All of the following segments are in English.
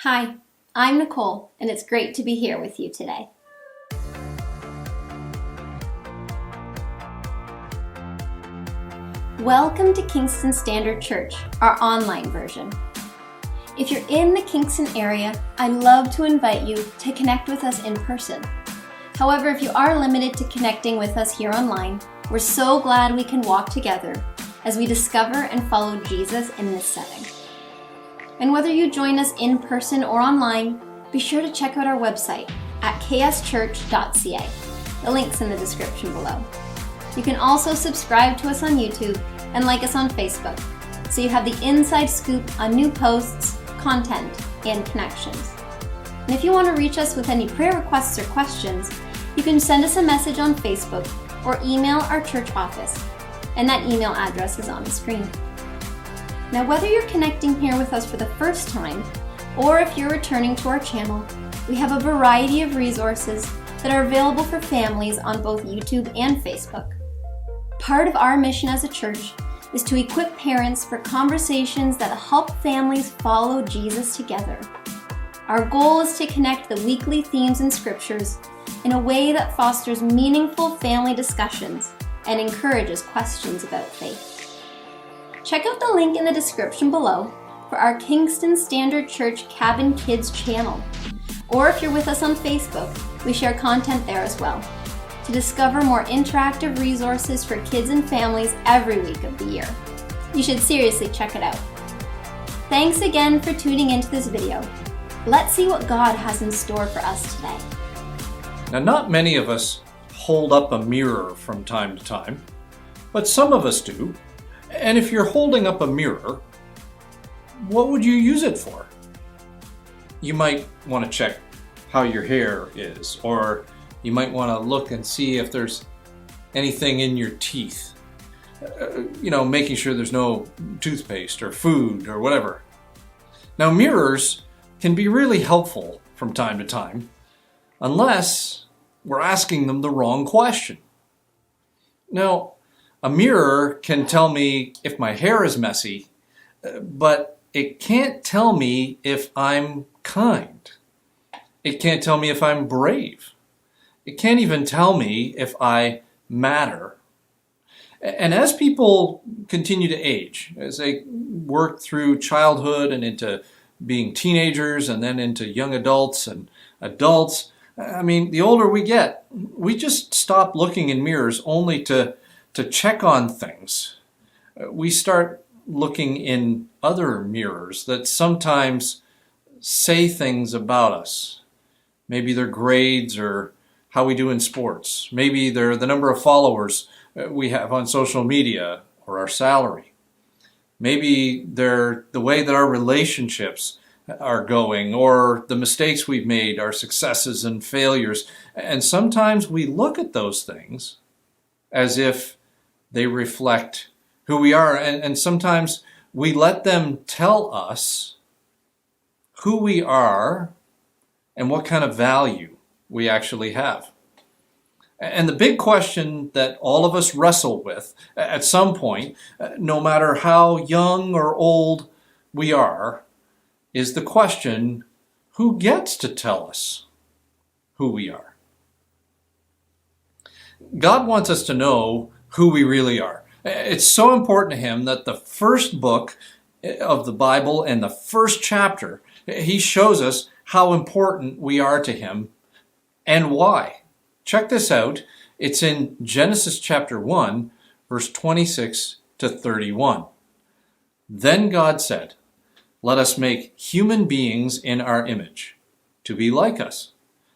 Hi, I'm Nicole, and it's great to be here with you today. Welcome to Kingston Standard Church, our online version. If you're in the Kingston area, I'd love to invite you to connect with us in person. However, if you are limited to connecting with us here online, we're so glad we can walk together as we discover and follow Jesus in this setting. And whether you join us in person or online, be sure to check out our website at kschurch.ca. The link's in the description below. You can also subscribe to us on YouTube and like us on Facebook, so you have the inside scoop on new posts, content, and connections. And if you want to reach us with any prayer requests or questions, you can send us a message on Facebook or email our church office, and that email address is on the screen. Now, whether you're connecting here with us for the first time, or if you're returning to our channel, we have a variety of resources that are available for families on both YouTube and Facebook. Part of our mission as a church is to equip parents for conversations that help families follow Jesus together. Our goal is to connect the weekly themes and scriptures in a way that fosters meaningful family discussions and encourages questions about faith. Check out the link in the description below for our Kingston Standard Church Cabin Kids channel. Or if you're with us on Facebook, we share content there as well, to discover more interactive resources for kids and families every week of the year. You should seriously check it out. Thanks again for tuning into this video. Let's see what God has in store for us today. Now, not many of us hold up a mirror from time to time, but some of us do. And if you're holding up a mirror, what would you use it for? You might want to check how your hair is, or you might want to look and see if there's anything in your teeth. Making sure there's no toothpaste or food or whatever. Now, mirrors can be really helpful from time to time, unless we're asking them the wrong question. Now, a mirror can tell me if my hair is messy, but it can't tell me if I'm kind. It can't tell me if I'm brave. It can't even tell me if I matter. And as people continue to age, as they work through childhood and into being teenagers and then into young adults and adults, the older we get, we just stop looking in mirrors only to check on things. We start looking in other mirrors that sometimes say things about us. Maybe they're grades or how we do in sports. Maybe they're the number of followers we have on social media or our salary. Maybe they're the way that our relationships are going or the mistakes we've made, our successes and failures. And sometimes we look at those things as if they reflect who we are. And sometimes we let them tell us who we are and what kind of value we actually have. And the big question that all of us wrestle with at some point, no matter how young or old we are, is the question, who gets to tell us who we are? God wants us to know who we really are. It's so important to him that the first book of the Bible and the first chapter, he shows us how important we are to him and why. Check this out. It's in Genesis chapter 1, verse 26 to 31. Then God said, "Let us make human beings in our image, to be like us.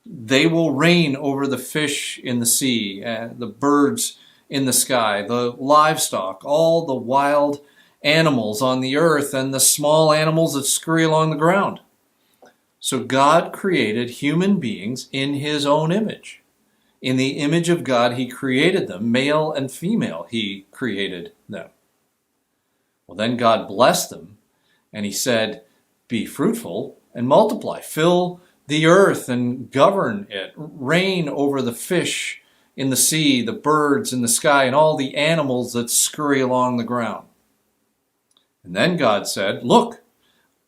They will reign over the fish in the sea, the birds in the sky, the livestock, all the wild animals on the earth, and the small animals that scurry along the ground." So God created human beings in his own image. In the image of God, he created them, male and female, he created them. Well, then God blessed them, and he said, "Be fruitful and multiply, fill the earth and govern it, reign over the fish in the sea, the birds in the sky, and all the animals that scurry along the ground." And then God said, "Look,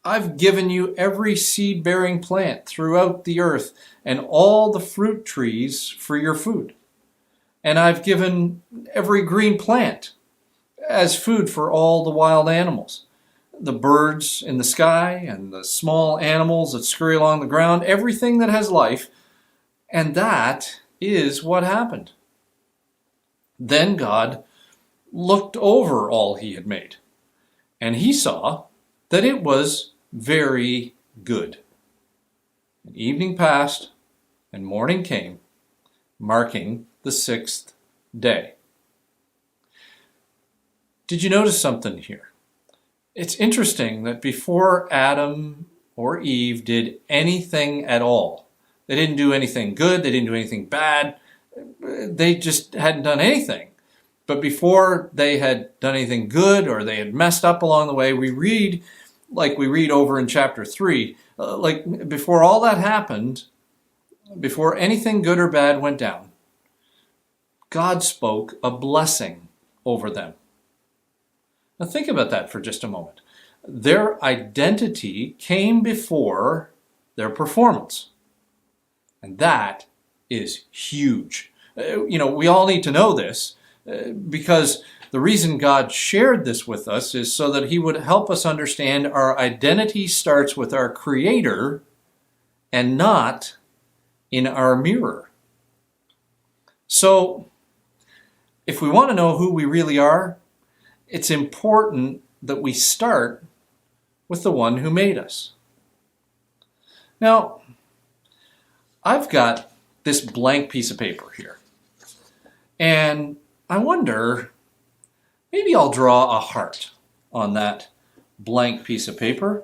I've given you every seed-bearing plant throughout the earth and all the fruit trees for your food. And I've given every green plant as food for all the wild animals, the birds in the sky and the small animals that scurry along the ground, everything that has life. And that is what happened. Then God looked over all he had made, and he saw that it was very good. And evening passed, and morning came, marking the sixth day. Did you notice something here? It's interesting that before Adam or Eve did anything at all, they didn't do anything good, they didn't do anything bad, they just hadn't done anything. But before they had done anything good or they had messed up along the way, we read, like we read over in chapter 3, like before all that happened, before anything good or bad went down, God spoke a blessing over them. Now think about that for just a moment. Their identity came before their performance. And that is huge. We all need to know this because the reason God shared this with us is so that he would help us understand our identity starts with our Creator and not in our mirror. So, if we want to know who we really are, it's important that we start with the one who made us. Now, I've got this blank piece of paper here, and I wonder, maybe I'll draw a heart on that blank piece of paper.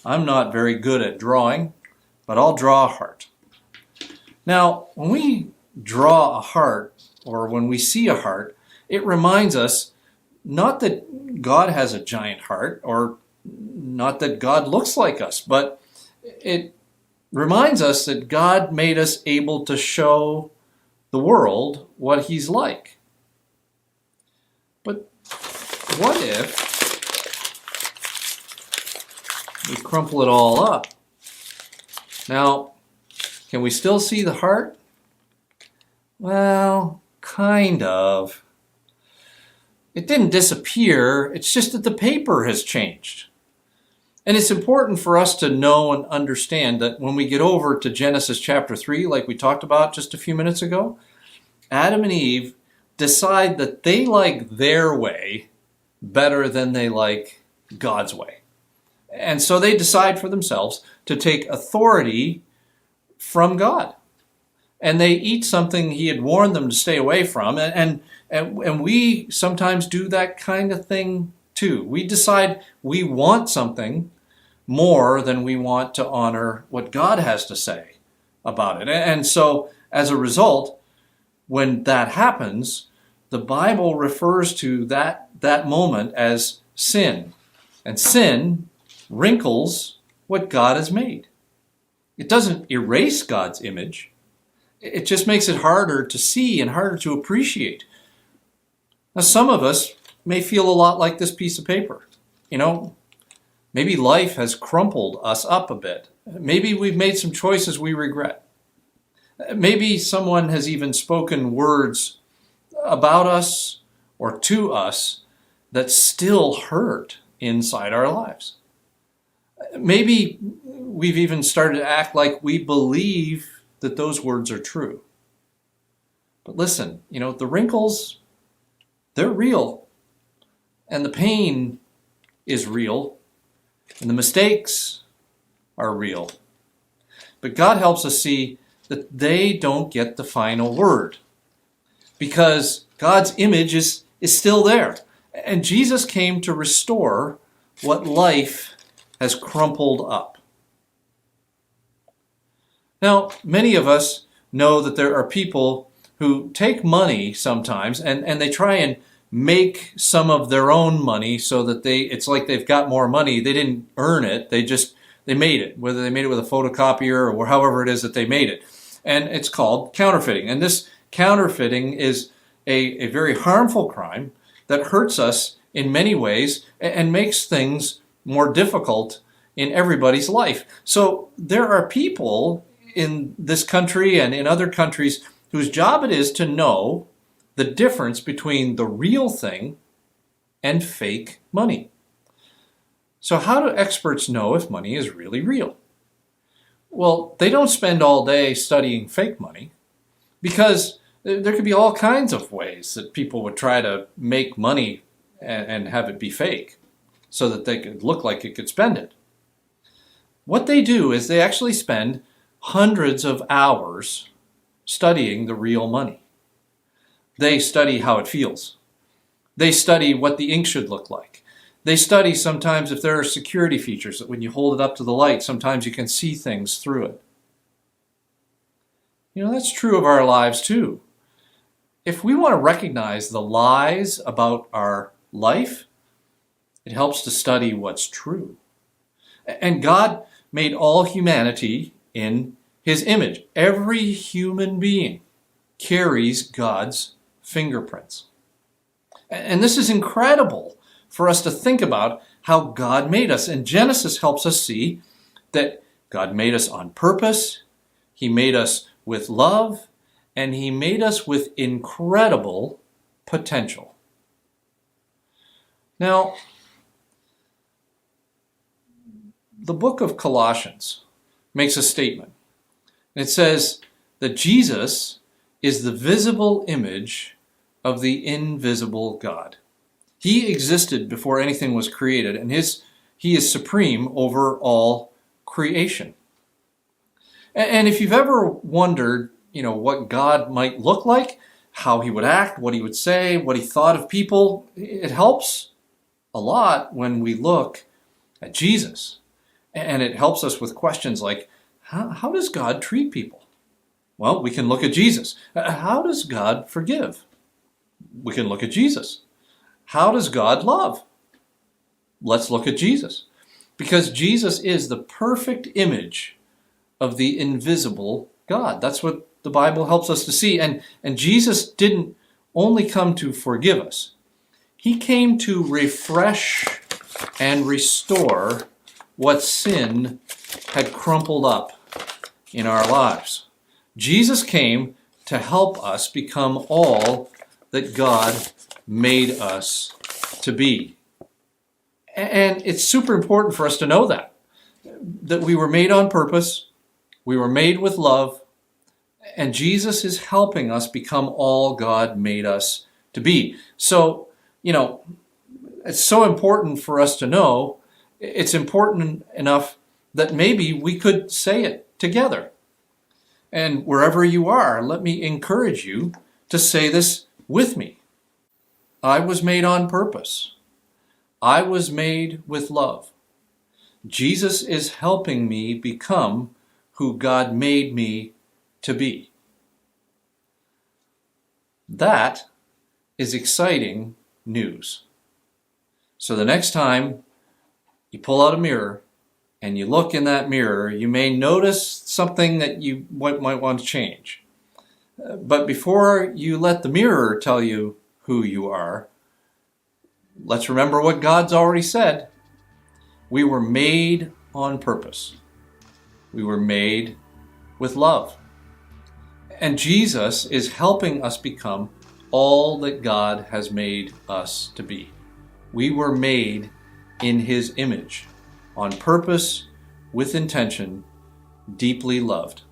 I'm not very good at drawing, but I'll draw a heart. Now, when we draw a heart, or when we see a heart, it reminds us not that God has a giant heart, or not that God looks like us, but it reminds us that God made us able to show the world what he's like. But what if we crumple it all up? Now, can we still see the heart? Well, kind of. It didn't disappear, it's just that the paper has changed. And it's important for us to know and understand that when we get over to Genesis chapter 3, like we talked about just a few minutes ago, Adam and Eve decide that they like their way better than they like God's way. And so they decide for themselves to take authority from God. And they eat something he had warned them to stay away from. And we sometimes do that kind of thing too. We decide we want something more than we want to honor what God has to say about it. And so as a result, when that happens, the Bible refers to that moment as sin. And sin wrinkles what God has made. It doesn't erase God's image. It just makes it harder to see and harder to appreciate. Now, some of us may feel a lot like this piece of paper. Maybe life has crumpled us up a bit. Maybe we've made some choices we regret. Maybe someone has even spoken words about us or to us that still hurt inside our lives. Maybe we've even started to act like we believe that those words are true. But listen, the wrinkles, they're real. And the pain is real. And the mistakes are real. But God helps us see that they don't get the final word. Because God's image is still there. And Jesus came to restore what life has crumpled up. Now, many of us know that there are people who take money sometimes and they try and make some of their own money so that it's like they've got more money. They didn't earn it. They made it, whether they made it with a photocopier or however it is that they made it. And it's called counterfeiting. And this counterfeiting is a very harmful crime that hurts us in many ways and makes things more difficult in everybody's life. So there are people in this country and in other countries whose job it is to know the difference between the real thing and fake money. So how do experts know if money is really real? Well, they don't spend all day studying fake money, because there could be all kinds of ways that people would try to make money and have it be fake so that they could look like it could spend it. What they do is they actually spend hundreds of hours studying the real money. They study how it feels. They study what the ink should look like. They study sometimes if there are security features that when you hold it up to the light, sometimes you can see things through it. You know, that's true of our lives too. If we want to recognize the lies about our life, it helps to study what's true. And God made all humanity in His image. Every human being carries God's fingerprints. And this is incredible for us to think about how God made us. And Genesis helps us see that God made us on purpose. He made us with love, and He made us with incredible potential. Now, the book of Colossians makes a statement. It says that Jesus is the visible image of the invisible God. He existed before anything was created, and He is supreme over all creation. And if you've ever wondered, what God might look like, how He would act, what He would say, what He thought of people, it helps a lot when we look at Jesus. And it helps us with questions like, how does God treat people? Well, we can look at Jesus. How does God forgive? We can look at Jesus. How does God love? Let's look at Jesus. Because Jesus is the perfect image of the invisible God. That's what the Bible helps us to see. And Jesus didn't only come to forgive us. He came to refresh and restore what sin had crumpled up in our lives. Jesus came to help us become all that God made us to be. And it's super important for us to know that we were made on purpose, we were made with love, and Jesus is helping us become all God made us to be. So, it's so important for us to know. It's important enough that maybe we could say it together. And wherever you are, let me encourage you to say this with me. I was made on purpose. I was made with love. Jesus is helping me become who God made me to be. That is exciting news. So the next time you pull out a mirror and you look in that mirror, you may notice something that you might want to change. But before you let the mirror tell you who you are, let's remember what God's already said. We were made on purpose. We were made with love. And Jesus is helping us become all that God has made us to be. We were made in His image, on purpose, with intention, deeply loved.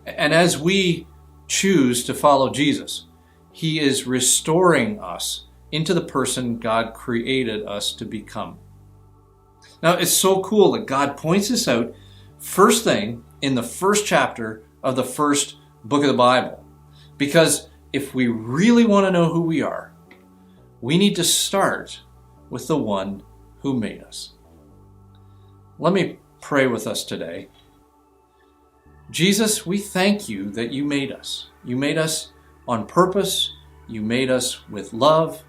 And as we choose to follow Jesus, He is restoring us into the person God created us to become. Now, it's so cool that God points this out first thing in the first chapter of the first book of the Bible. Because if we really want to know who we are, we need to start with the one who made us. Let me pray with us today. Jesus, we thank you that you made us. You made us on purpose. You made us with love.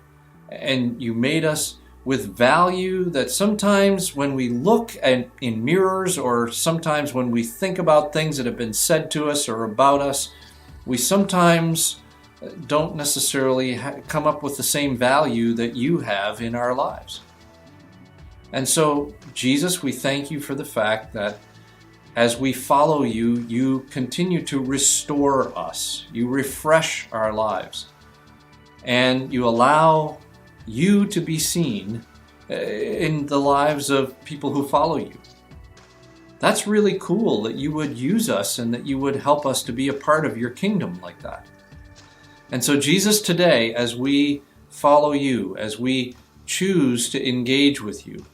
And you made us with value that sometimes when we look in mirrors, or sometimes when we think about things that have been said to us or about us, we sometimes don't necessarily come up with the same value that you have in our lives. And so, Jesus, we thank you for the fact that as we follow you, you continue to restore us. You refresh our lives. And you allow you to be seen in the lives of people who follow you. That's really cool that you would use us and that you would help us to be a part of your kingdom like that. And so, Jesus, today, as we follow you, as we choose to engage with you,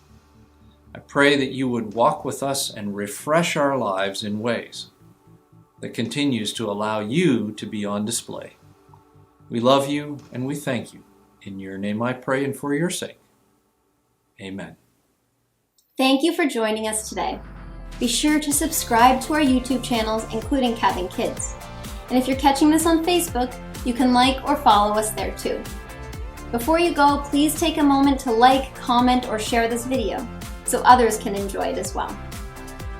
I pray that you would walk with us and refresh our lives in ways that continues to allow you to be on display. We love you and we thank you. In your name I pray and for your sake. Amen. Thank you for joining us today. Be sure to subscribe to our YouTube channels, including Cabin Kids. And if you're catching this on Facebook, you can like or follow us there too. Before you go, please take a moment to like, comment, or share this video so others can enjoy it as well.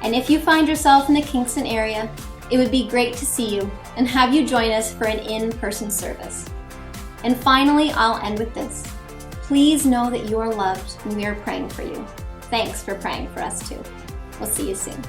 And if you find yourself in the Kingston area, it would be great to see you and have you join us for an in-person service. And finally, I'll end with this. Please know that you are loved and we are praying for you. Thanks for praying for us too. We'll see you soon.